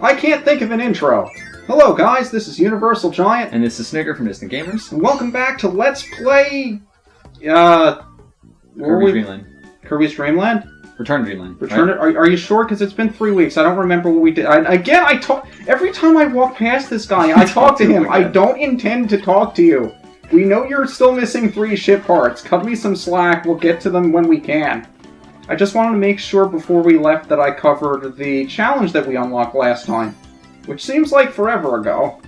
I can't think of an intro. Hello guys, this is UniversalGiant. And this is Snigger from Distant Gamers. And welcome back to Let's Play... Kirby's Dreamland. Kirby's Dreamland? Return to Dreamland. Return right? Are you sure? Because it's been 3 weeks. I don't remember what we did. I talk... Every time I walk past this guy, I talk to him. I don't intend to talk to you. We know you're still missing 3 ship parts. Cut me some slack. We'll get to them when we can. I just wanted to make sure before we left that I covered the challenge that we unlocked last time. Which seems like forever ago.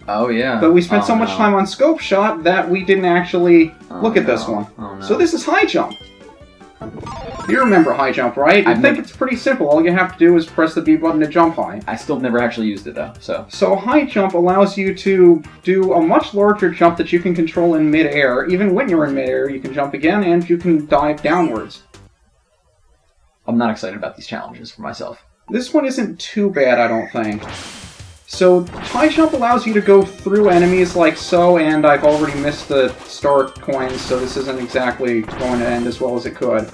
Oh, yeah. But we spent so much time on Scope Shot that we didn't actually look at this one. Oh, no. So this is High Jump. You remember High Jump, right? I think it's pretty simple. All you have to do is press the B button to jump high. I still never actually used it, though, so... So High Jump allows you to do a much larger jump that you can control in mid-air. Even when you're in mid-air, you can jump again, and you can dive downwards. I'm not excited about these challenges for myself. This one isn't too bad, I don't think. So, High Jump allows you to go through enemies like so, and I've already missed the star coins, so this isn't exactly going to end as well as it could.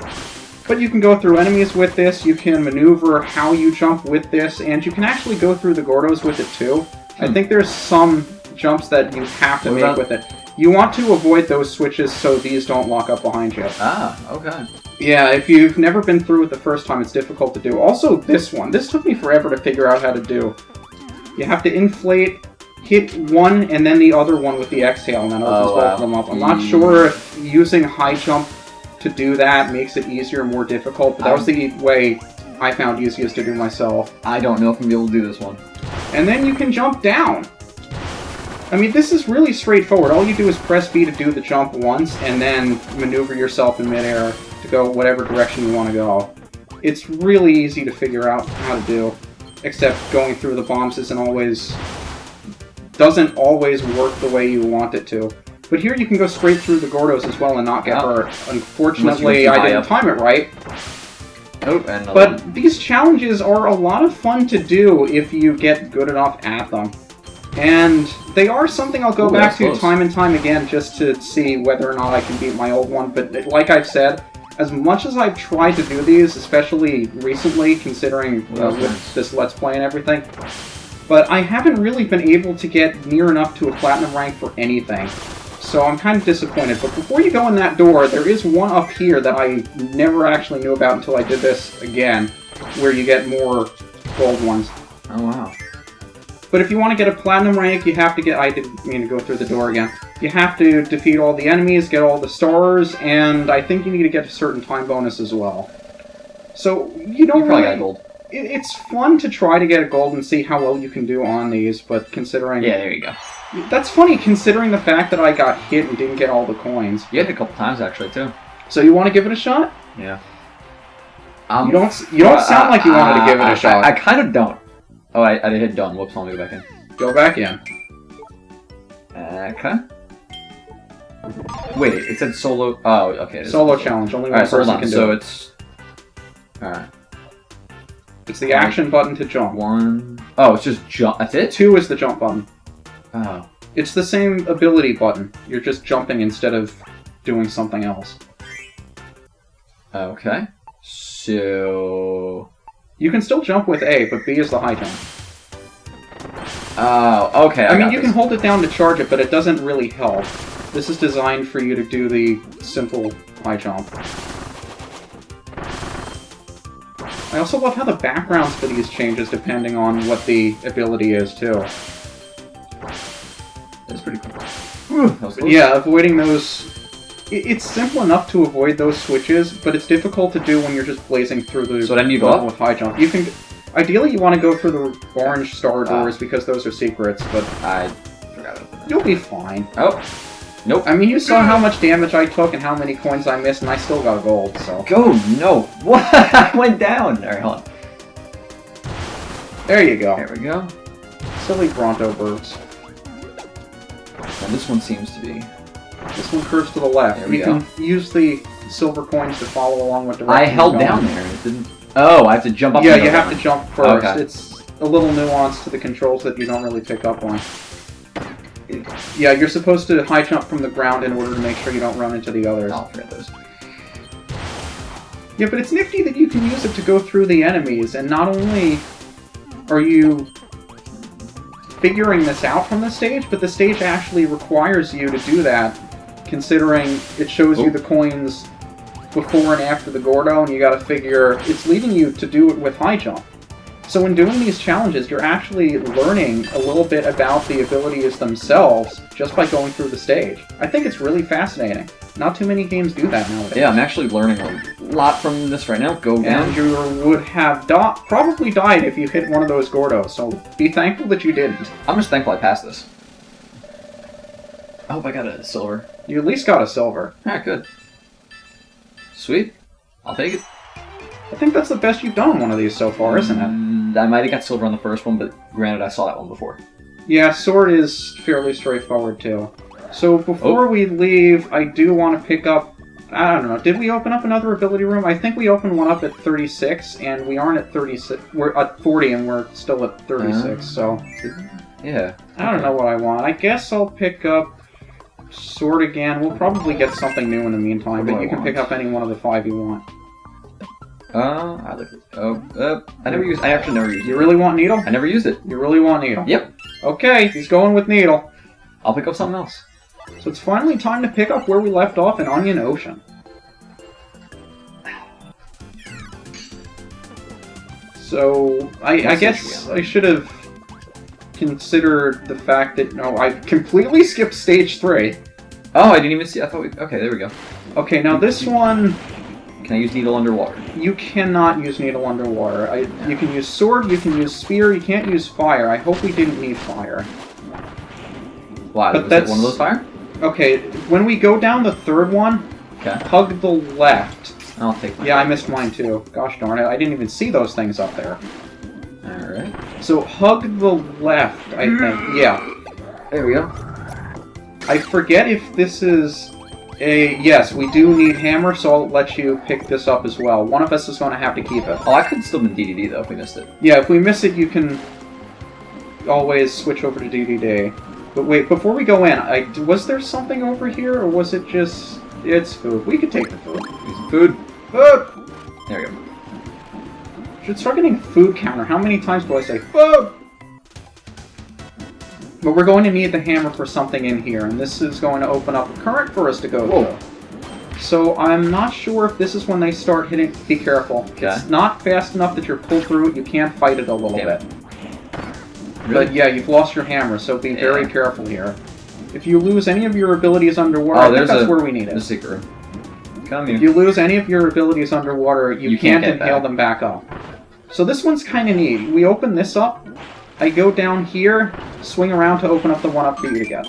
But you can go through enemies with this, you can maneuver how you jump with this, and you can actually go through the Gordos with it too. I think there's some jumps that you have to make with it. You want to avoid those switches so these don't lock up behind you. Ah, okay. Yeah, if you've never been through it the first time, it's difficult to do. Also, this one. This took me forever to figure out how to do. You have to inflate, hit one, and then the other one with the exhale, and then opens both of them up. I'm not sure if using High Jump to do that makes it easier or more difficult, but that was the way I found easiest to do myself. I don't know if I'm going to be able to do this one. And then you can jump down. I mean, this is really straightforward. All you do is press B to do the jump once, and then maneuver yourself in midair to go whatever direction you want to go. It's really easy to figure out how to do, except going through the bombs doesn't always work the way you want it to. But here you can go straight through the Gordos as well and not get hurt. Unfortunately, I didn't time it right. Nope, but these challenges are a lot of fun to do if you get good enough at them. And they are something I'll go back to time and time again just to see whether or not I can beat my old one. But like I've said, as much as I've tried to do these, especially recently, considering with this Let's Play and everything, but I haven't really been able to get near enough to a Platinum rank for anything. So I'm kind of disappointed. But before you go in that door, there is one up here that I never actually knew about until I did this again, where you get more gold ones. Oh, wow. But if you want to get a Platinum rank, you have to get... I didn't mean to go through the door again. You have to defeat all the enemies, get all the stars, and I think you need to get a certain time bonus as well. So, you don't probably got gold. It's fun to try to get a gold and see how well you can do on these, but considering... Yeah, there you go. That's funny, considering the fact that I got hit and didn't get all the coins. You had it a couple times, actually, too. So you want to give it a shot? Yeah. You don't sound like you wanted to give it a shot. I kind of don't. Oh, I did hit done. Whoops, let me go back in. Go back in. Okay. Wait, it said solo... Oh, okay. Solo challenge. Only one person can do it. So it's... Alright. It's the action button to jump. 1... Oh, it's just jump. That's it? 2 is the jump button. Oh. It's the same ability button. You're just jumping instead of doing something else. Okay. So... You can still jump with A, but B is the high jump. Oh, okay. I mean, you can hold it down to charge it, but it doesn't really help. This is designed for you to do the simple high jump. I also love how the backgrounds for these changes depending on what the ability is, too. That's pretty cool. Yeah, avoiding those... It's simple enough to avoid those switches, but it's difficult to do when you're just blazing through the so then you go up with high jump. You can, ideally, you want to go through the orange star doors because those are secrets, but I forgot about that. You'll be fine. Oh, nope. I mean, you saw how much damage I took and how many coins I missed, and I still got gold. So go no. What? I went down. All right, hold on. There you go. There we go. Silly Bronto birds. And this one seems to be. This one curves to the left. There we go. You can use the silver coins to follow along what direction I held you're going. down there and it didn't... Oh, I have to jump up. Yeah, you have to jump first. Okay. It's a little nuance to the controls that you don't really pick up on. Yeah, you're supposed to high jump from the ground in order to make sure you don't run into the others. I'll forget those. Yeah, but it's nifty that you can use it to go through the enemies, and not only are you figuring this out from the stage, but the stage actually requires you to do that, considering it shows you the coins before and after the Gordo, and you gotta figure it's leading you to do it with high jump. So in doing these challenges, you're actually learning a little bit about the abilities themselves just by going through the stage. I think it's really fascinating. Not too many games do that nowadays. Yeah, I'm actually learning a lot from this right now. Go down. And you would have probably died if you hit one of those Gordos, so be thankful that you didn't. I'm just thankful I passed this. I hope I got a silver. You at least got a silver. Alright, good. Sweet. I'll take it. I think that's the best you've done on one of these so far, isn't it? I might have got silver on the first one, but granted, I saw that one before. Yeah, sword is fairly straightforward, too. So before we leave, I do want to pick up... I don't know, did we open up another ability room? I think we opened one up at 36, and we aren't at 36. We're at 40, and we're still at 36, so... Yeah. I don't know what I want. I guess I'll pick up sword again. We'll probably get something new in the meantime, but you can pick up any one of the 5 you want. I like it. I actually never used it. You really want needle? I never used it. You really want needle? Yep. Okay, he's going with needle. I'll pick up something else. So it's finally time to pick up where we left off in Onion Ocean. So, I guess I should have considered the fact that, no, I completely skipped stage 3. Oh, I didn't even see. I thought okay, there we go. Okay, now this one... Can I use needle underwater? You cannot use needle underwater. You can use sword, you can use spear, you can't use fire. I hope we didn't need fire. Why? But Was that one of those fire? Okay, when we go down the third one, hug the left. I'll take mine. Yeah, I missed mine too. Gosh darn it, I didn't even see those things up there. Alright. So hug the left, I think. Yeah. There we go. I forget if this is a... Yes, we do need hammer, so I'll let you pick this up as well. One of us is going to have to keep it. Oh, I could still been DDD though if we missed it. Yeah, if we miss it, you can always switch over to DDD. But wait, before we go in, was there something over here, or was it just... It's food. We could take the food. Use some food. Food! There we go. Should start getting a food counter. How many times do I say food? But we're going to need the hammer for something in here, and this is going to open up a current for us to go through. So I'm not sure if this is when they start hitting... Be careful. Okay. It's not fast enough that you're pulled through it. You can't fight it a little bit. Really? But yeah, you've lost your hammer, so be very careful here. If you lose any of your abilities underwater, I think that's where we need it. The secret room. Come here. If you lose any of your abilities underwater, you can't inhale them back up. So this one's kind of neat. We open this up, I go down here, swing around to open up the one up for you to get.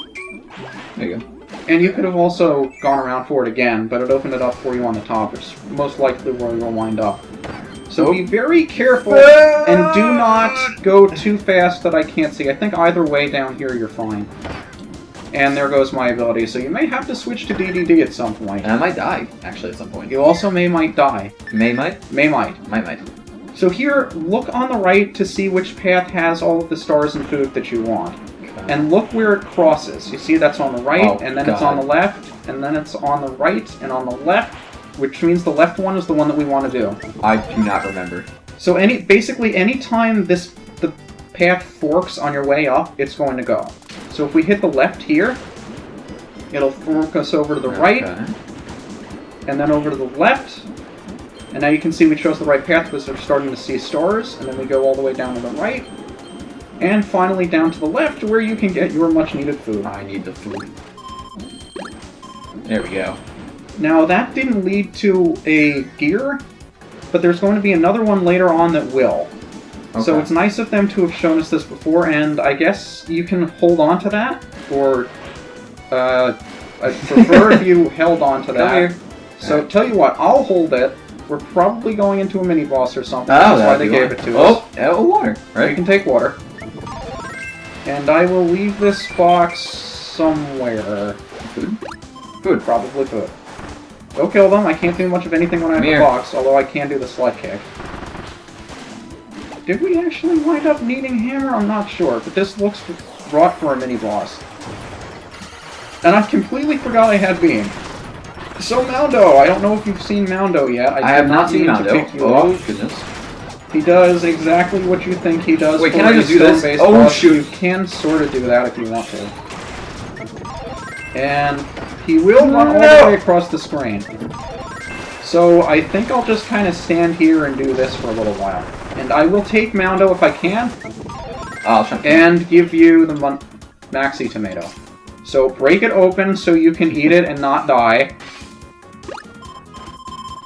There you go. And you could have also gone around for it again, but it opened it up for you on the top, which is most likely where you'll wind up. So be very careful, and do not go too fast that I can't see. I think either way down here you're fine. And there goes my ability, so you may have to switch to DDD at some point. And I might die, actually, at some point. You also might die. Might. Might. So here, look on the right to see which path has all of the stars and food that you want. Okay. And look where it crosses. You see that's on the right, and then it's on the left, and then it's on the right, and on the left, which means the left one is the one that we want to do. I do not remember. So basically any time the path forks on your way up, it's going to go. So if we hit the left here, it'll fork us over to the right, and then over to the left, and now you can see we chose the right path because we're starting to see stars, and then we go all the way down to the right, and finally down to the left where you can get your much needed food. I need the food. There we go. Now that didn't lead to a gear, but there's going to be another one later on that will. Okay. So it's nice of them to have shown us this before, and I guess you can hold on to that, or I'd prefer if you held on to that. So tell you what, I'll hold it. We're probably going into a mini-boss or something. That's why they gave it to us. Oh, water. Right. You can take water. And I will leave this box somewhere. Food? Food. Probably food. Go kill them. I can't do much of anything when I have the box, although I can do the sled kick. Did we actually wind up needing hammer? I'm not sure, but this looks wrought for a mini-boss. And I completely forgot I had beam. So Moundo, I don't know if you've seen Moundo yet. I have not seen Moundo. Oh, goodness. He does exactly what you think he does. Wait, for can I a just do this? stone-based Oh, boss. shoot. You can sort of do that if you want to. And he will run all the way across the screen. So I think I'll just kind of stand here and do this for a little while. And I will take Moundo if I can. And give you the Maxi Tomato. So break it open so you can eat it and not die.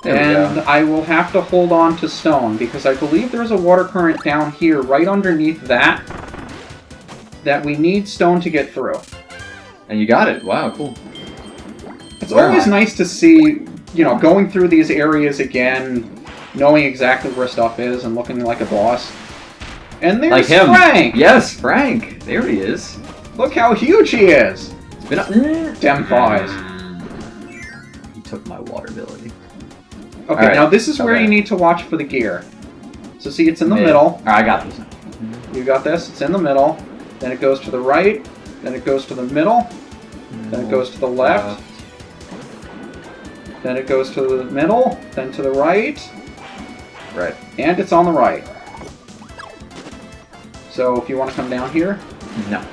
And I will have to hold on to stone, because I believe there's a water current down here, right underneath that we need stone to get through. And you got it. Wow, cool. It's always nice to see, you know, going through these areas again, knowing exactly where stuff is and looking like a boss. And there's like him. Frank! Yes, Frank! There he is. Look how huge he is! It's been Dem thighs. He took my water ability. Okay, now this is where you need to watch for the gear. So see, it's in the middle. I got this. You got this? It's in the middle. Then it goes to the right. Then it goes to the middle. Then it goes to the left. Then it goes to the middle. Then to the right. Right. And it's on the right. So if you want to come down here. No.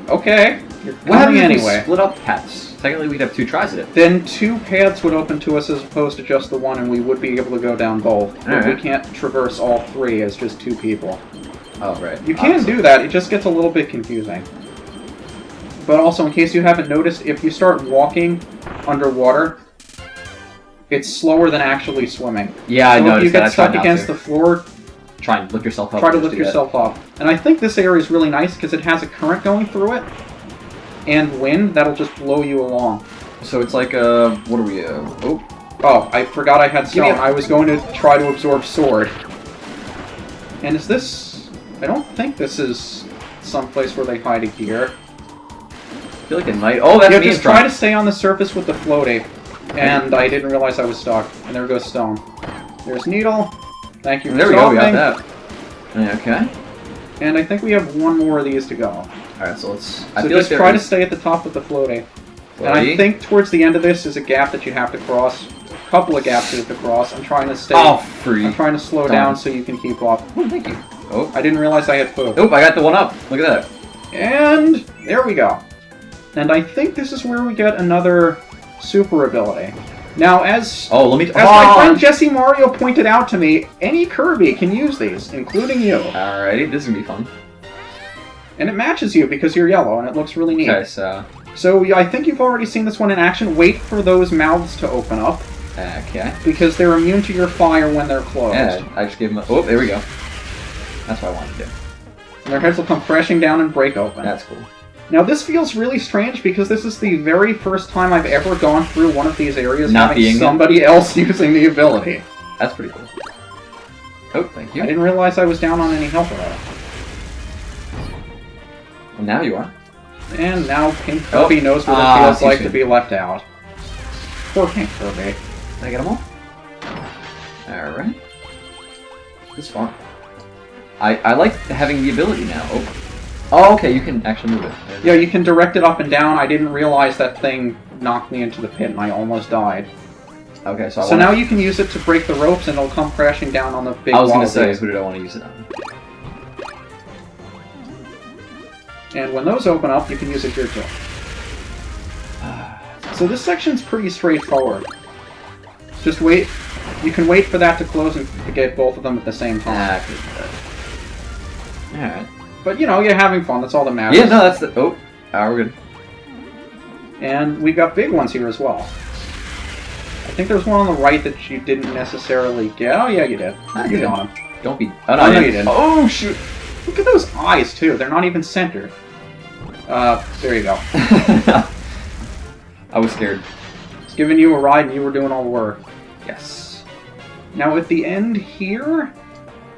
Okay. You're coming anyway. Split up paths. Technically, we'd have 2 tries at it. Then 2 paths would open to us as opposed to just the one, and we would be able to go down both. But we can't traverse all 3 as just 2 people. Oh, right. You can do that, it just gets a little bit confusing. But also, in case you haven't noticed, if you start walking underwater, it's slower than actually swimming. Yeah, I noticed that. If you get stuck against the floor, try and lift yourself up. Try to lift yourself up. And I think this area is really nice because it has a current going through it. And wind that'll just blow you along. So it's like what are we? Oh, I forgot I had stone. I was going to try to absorb sword. And is this? I don't think this is someplace where they hide a gear. I feel like it might. Oh, that's me. Just try to stay on the surface with the floaty. And I didn't realize I was stuck. And there goes stone. There's needle. Thank you. There we go. We got that. Okay. And I think we have 1 more of these to go. Alright, so let's... So just try to stay at the top with the floaty. And I think towards the end of this is a gap that you have to cross. A couple of gaps you have to cross. I'm trying to stay... Oh, free. I'm trying to slow down so you can keep up. Oh, thank you. Oh. I didn't realize I had food. Nope, I got the one up. Look at that. And there we go. And I think this is where we get another super ability. Now, as my friend Jesse Mario pointed out to me, any Kirby can use these, including you. Alrighty, this is gonna be fun. And it matches you because you're yellow, and it looks really neat. Okay, so... So, I think you've already seen this one in action. Wait for those mouths to open up. Okay. Because they're immune to your fire when they're closed. Yeah, I just gave them a... Oh, there we go. That's what I wanted to do. And their heads will come crashing down and break open. That's cool. Now, this feels really strange because this is the very first time I've ever gone through one of these areas having somebody else using the ability. That's pretty cool. Oh, thank you. I didn't realize I was down on any health at all. Well, now you are. And now Pink Kirby knows what it feels like to be left out. Poor Pink Kirby. Did I get them all? Alright. This is fun. I like having the ability now. Oh, okay, you can actually move it. Yeah, you can direct it up and down. I didn't realize that thing knocked me into the pit and I almost died. Okay, so now you can use it to break the ropes and it'll come crashing down on the big wall. I was going to say, who did I want to use it on? And when those open up, you can use it here too. So this section's pretty straightforward. Just wait. You can wait for that to close and to get both of them at the same time. Alright. But, you know, you're having fun. That's all that matters. Yeah, no, that's the... Oh, we're good. And we got big ones here as well. I think there's one on the right that you didn't necessarily get. Oh, yeah, you did. You got him. Don't be... Oh, no, you didn't. Oh, shoot. Look at those eyes, too. They're not even centered. There you go. I was scared. It's giving you a ride and you were doing all the work. Yes. Now, at the end here...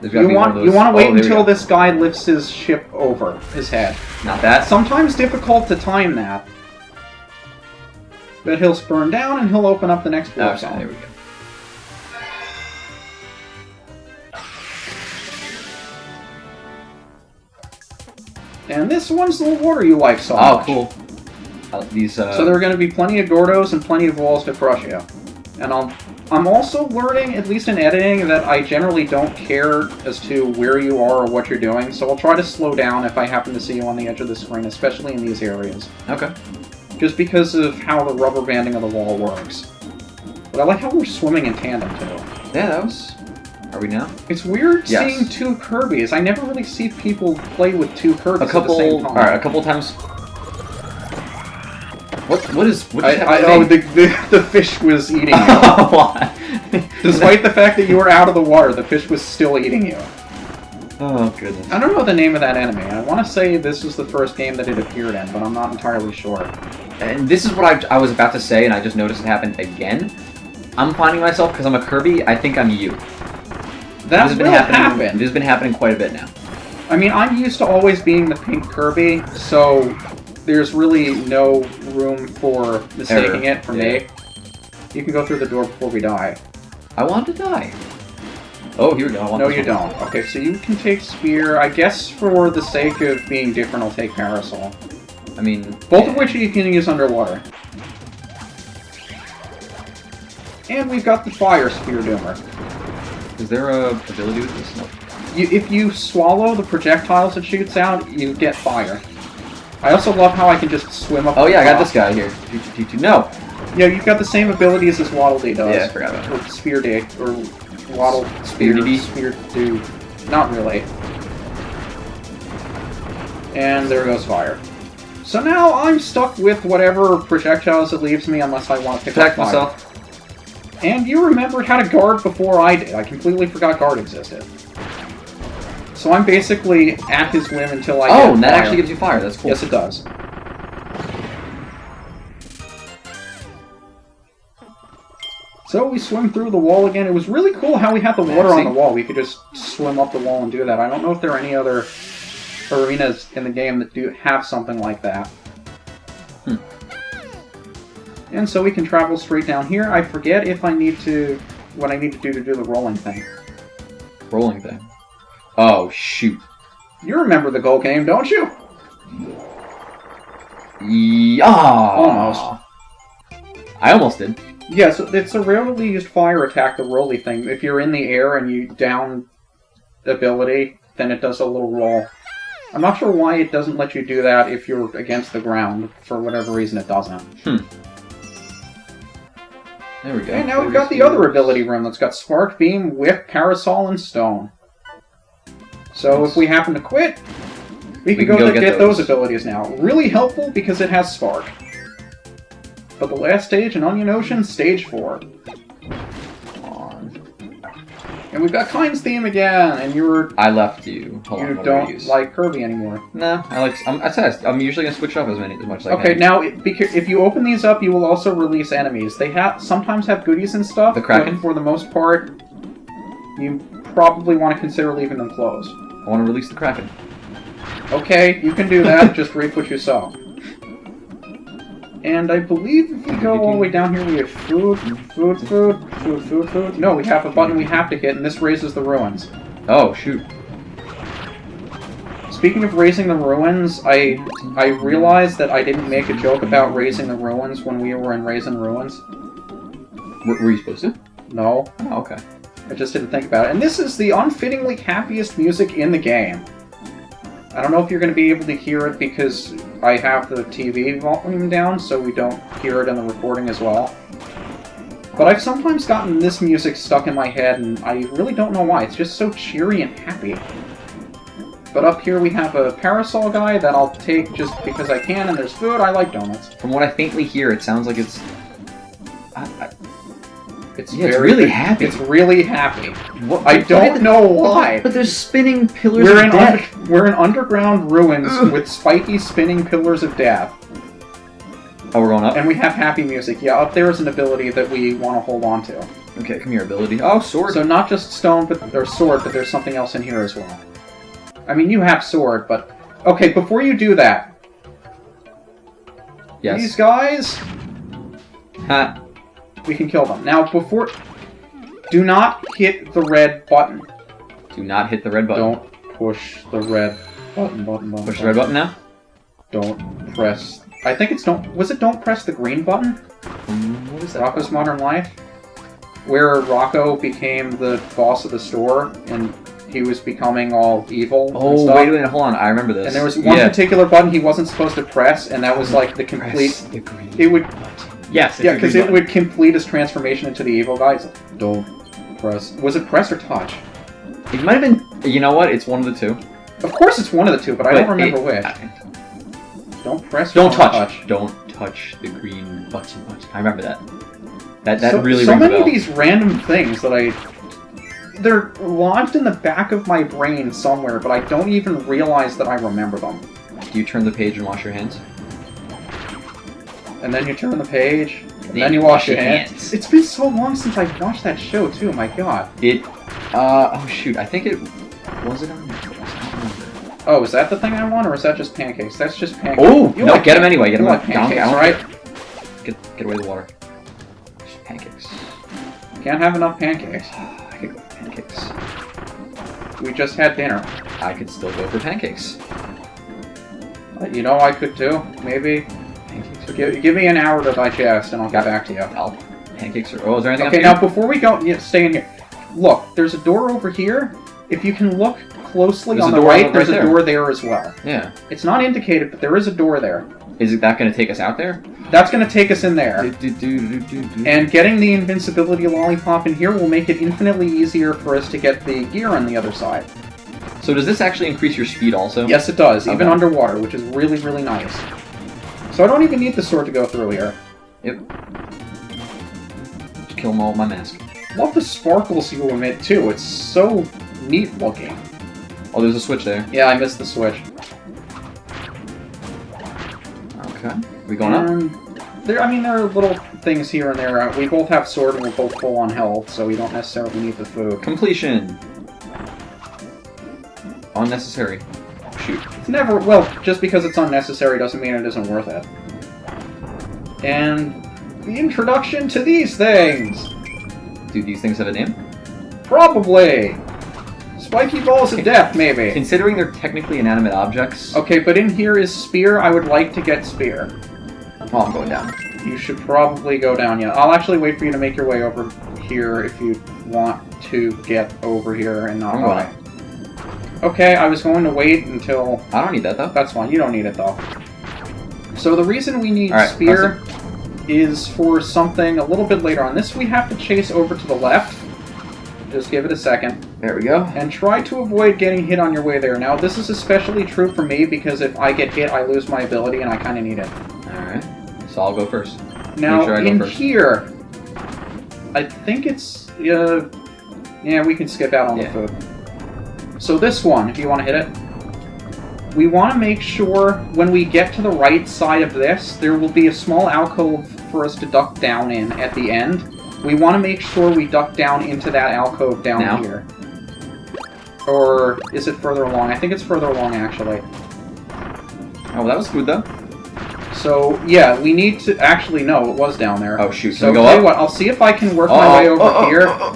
You want to wait until this guy lifts his ship over his head. Not that. Sometimes difficult to time that. But he'll spurn down and he'll open up the next floor zone. There we go. And this one's the water you like so much. Oh, cool. So there are going to be plenty of Gordos and plenty of walls to crush you. And I'll I'm also learning, at least in editing, that I generally don't care as to where you are or what you're doing, so I'll try to slow down if I happen to see you on the edge of the screen, especially in these areas. Okay. Just because of how the rubber banding of the wall works. But I like how we're swimming in tandem, too. Yeah, that was... Are we now? It's weird seeing two Kirbys. I never really see people play with two Kirbys at the same time. Alright, a couple times... What is the fish was eating you. Despite the fact that you were out of the water, the fish was still eating you. Oh, goodness. I don't know the name of that enemy. I want to say this was the first game that it appeared in, but I'm not entirely sure. And this is what I was about to say, and I just noticed it happened again. I'm finding myself, because I'm a Kirby, I think I'm you. That will happen. This has been happening quite a bit now. I mean, I'm used to always being the pink Kirby, so there's really no room for mistaking it for me. You can go through the door before we die. I want to die. Oh, here we go. No, you don't. Okay, so you can take Spear. I guess for the sake of being different, I'll take Parasol. I mean... Both of which you can use underwater. And we've got the Fire Spear Doomer. Is there a ability with this? No. If you swallow the projectiles it shoots out, you get fire. I also love how I can just swim up. Oh yeah, I got this guy here. No! Yeah, you've got the same abilities as Waddle Dee does. Yeah, I forgot about that. Or Spear Dee, or Waddle Spear Dee. Not really. And there goes fire. So now I'm stuck with whatever projectiles it leaves me unless I want to pick up fire. Myself. And you remembered how to guard before I did. I completely forgot guard existed. So I'm basically at his whim until I get Oh, and that actually gives you fire. That's cool. Yes, it does. So we swim through the wall again. It was really cool how we had the water on the wall. We could just swim up the wall and do that. I don't know if there are any other arenas in the game that do have something like that. And so we can travel straight down here. I forget if I need to... what I need to do the rolling thing. Rolling thing? Oh, shoot. You remember the goal game, don't you? Yeah. Almost. I almost did. Yeah, so it's a rarely used fire attack, the rolly thing. If you're in the air and you down ability, then it does a little roll. I'm not sure why it doesn't let you do that if you're against the ground. For whatever reason, it doesn't. There we go. And now we've got the other ability room that's got Spark, Beam, Whip, Parasol, and Stone. So if we happen to quit, we can go get those abilities now. Really helpful because it has Spark. But the last stage in Onion Ocean, Stage 4. And we've got Kind's theme again, and I left you. Hold on, you don't like Kirby anymore. No, I'm usually gonna switch up as much as I can. Okay, now if you open these up, you will also release enemies. They sometimes have goodies and stuff. The Kraken? But for the most part, you probably want to consider leaving them closed. I want to release the Kraken. Okay, you can do that. Just reap what you sow. And I believe if we go all the way down here, we have food. No, we have a button we have to hit, and this raises the ruins. Oh, shoot. Speaking of raising the ruins, I realized that I didn't make a joke about raising the ruins when we were in Raisin Ruins. Were you supposed to? No. Oh, okay. I just didn't think about it. And this is the unfittingly happiest music in the game. I don't know if you're going to be able to hear it because I have the TV volume down, so we don't hear it in the recording as well. But I've sometimes gotten this music stuck in my head, and I really don't know why. It's just so cheery and happy. But up here we have a Parasol guy that I'll take just because I can, and there's food. I like donuts. From what I faintly hear, it sounds like it's... It's really happy. It's really happy. I don't know why. But there's spinning pillars of death. We're in underground ruins with spiky spinning pillars of death. Oh, we're going up? And we have happy music. Yeah, up there is an ability that we want to hold on to. Okay, come here, ability. Oh, sword. So not just stone, or sword, but there's something else in here as well. I mean, you have sword, but... Okay, before you do that... Yes. These guys... Ha. We can kill them. Now, before... Do not hit the red button. Do not hit the red button. Don't push the red button. Push the red button now? Don't press... I think it's don't... Was it don't press the green button? What is that? Rocko's Modern Life? where Rocco became the boss of the store, and he was becoming all evil. Oh, wait a minute, hold on. I remember this. And there was one particular button he wasn't supposed to press, and that was like the complete. The green it would. button. Yes. Yeah, because it would complete his transformation into the evil guy. So don't press. Was it press or touch? It might have been. You know what? It's one of the two. Of course, it's one of the two, but I don't remember which. Don't press. Don't touch. Don't touch the green button. I remember that. That really so rings a many bell. of these random things that they're lodged in the back of my brain somewhere, but I don't even realize that I remember them. Do you turn the page and wash your hands? And then you turn the page, and then you wash your hands. It's been so long since I watched that show too. My God. Oh shoot! I think it was it on. Oh, is that the thing I want, or is that just pancakes? That's just pancakes. Oh no! Get them anyway. Get them like pancakes, right? Get away the water. Just pancakes. Can't have enough pancakes. I could go for pancakes. We just had dinner. I could still go for pancakes. You know, I could too. Maybe. Pancakes. Give me an hour to digest, and I'll get back to you. Pancakes are. Oh, is there anything? Okay, now before we go, stay in here. Look, there's a door over here. If you can look closely on the right, there's a door there as well. Yeah. It's not indicated, but there is a door there. Is that going to take us out there? That's going to take us in there. And getting the invincibility lollipop in here will make it infinitely easier for us to get the gear on the other side. So does this actually increase your speed also? Yes, it does, even underwater, which is really, really nice. So I don't even need the sword to go through here. Yep. Just kill them all with my mask. Love the sparkles you emit, too. It's so neat looking. Oh, there's a switch there. Yeah, I missed the switch. Okay. We going up? There are little things here and there. We both have sword and we're both full on health, so we don't necessarily need the food. Completion! Unnecessary. Shoot. It's never... Well, just because it's unnecessary doesn't mean it isn't worth it. And the introduction to these things! Do these things have a name? Probably! Spiky balls of death, maybe. Considering they're technically inanimate objects... Okay, but in here is Spear. I would like to get Spear. Oh, I'm going down. You should probably go down, yeah. I'll actually wait for you to make your way over here if you want to get over here and not die. Okay, I was going to wait until... I don't need that, though. That's fine. You don't need it, though. So the reason we need Spear is for something a little bit later on. This we have to chase over to the left. Just give it a second. There we go. And try to avoid getting hit on your way there. Now, this is especially true for me because if I get hit, I lose my ability and I kind of need it. Alright. So I'll go first. Now, in here, I think it's... yeah, we can skip out on the food. So this one, if you want to hit it, we want to make sure when we get to the right side of this, there will be a small alcove for us to duck down in at the end. We want to make sure we duck down into that alcove down here. Or is it further along? I think it's further along, actually. Oh, that was food, though. So, yeah, we need to... Actually, no, it was down there. Oh, shoot. So, go up? What, I'll see if I can work my way over here.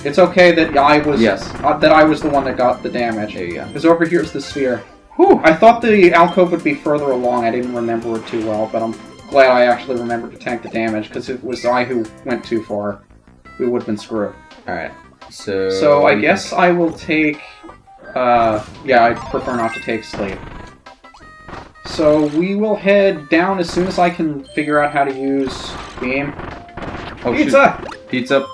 It's okay that I was... Yes. That I was the one that got the damage. There you go. Because over here's the sphere. Whew, I thought the alcove would be further along. I didn't remember it too well, but I'm glad I actually remembered to tank the damage, because if it was I who went too far, we would have been screwed. Alright, so... So I guess I will take... yeah, I prefer not to take sleep. So we will head down as soon as I can figure out how to use beam. Oh, Pizza! Shoot. Pizza!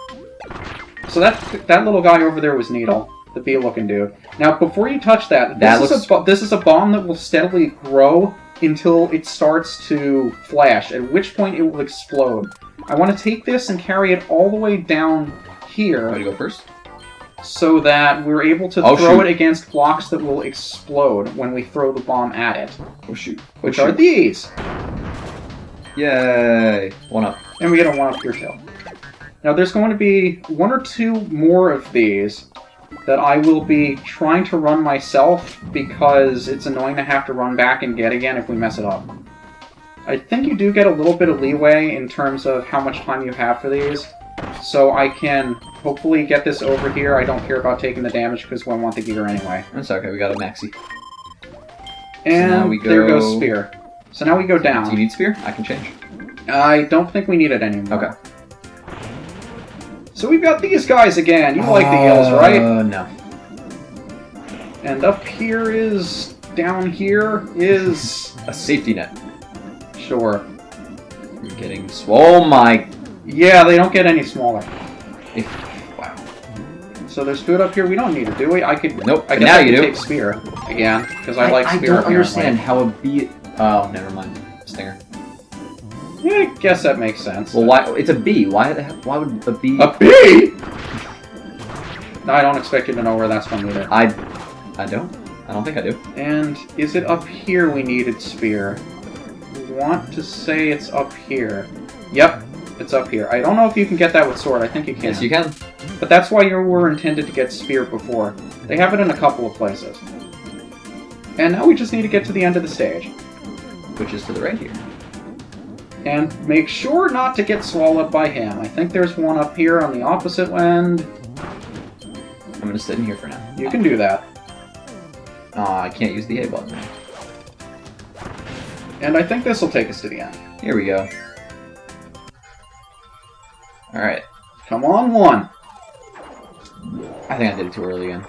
So that little guy over there was Needle, the bee-looking dude. Now, before you touch that, this is a bomb that will steadily grow until it starts to flash, at which point it will explode. I want to take this and carry it all the way down here. Want to go first? So that we're able to throw it against blocks that will explode when we throw the bomb at it. Oh, shoot. Which are these. Yay! 1-up. And we get a 1-up here, too. Now, there's going to be 1 or 2 more of these that I will be trying to run myself because it's annoying to have to run back and get again if we mess it up. I think you do get a little bit of leeway in terms of how much time you have for these. So I can hopefully get this over here. I don't care about taking the damage because we want the gear anyway. That's okay, we got a maxi. And so there goes Spear. So now we go down. Do you need Spear? I can change. I don't think we need it anymore. Okay. So we've got these guys again. You like the eels, right? No. And up here is... down here is... a safety net. Sure. You're getting... Oh my... Yeah, they don't get any smaller. Wow. So there's food up here we don't need to, do we? I could... Nope, I but guess now I you could do. take spear again, because I like spear. I don't understand how a bee... Oh, never mind. Stinger. Yeah, I guess that makes sense. Well, why? It's a bee. Why would a bee... A bee?! No, I don't expect you to know where that's from either. I don't. I don't think I do. And is it up here we needed spear? I want to say it's up here. Yep, it's up here. I don't know if you can get that with sword. I think you can. Yes, you can. But that's why you were intended to get spear before. They have it in a couple of places. And now we just need to get to the end of the stage. Which is to the right here. And make sure not to get swallowed by him. I think there's one up here on the opposite end. I'm gonna sit in here for now. You can do that. I can't use the A button. And I think this will take us to the end. Here we go. Alright. Come on, one. I think I did it too early again.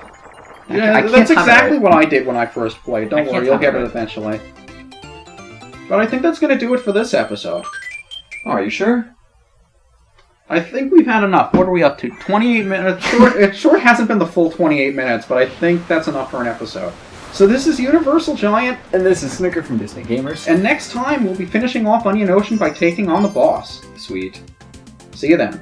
Yeah, that's exactly what I did when I first played. Don't worry, you'll get it eventually. But I think that's going to do it for this episode. Oh, are you sure? I think we've had enough. What are we up to? 28 minutes? It sure hasn't been the full 28 minutes, but I think that's enough for an episode. So this is UniversalGiant. And this is Snicker from Disney Gamers. And next time, we'll be finishing off Onion Ocean by taking on the boss. Sweet. See you then.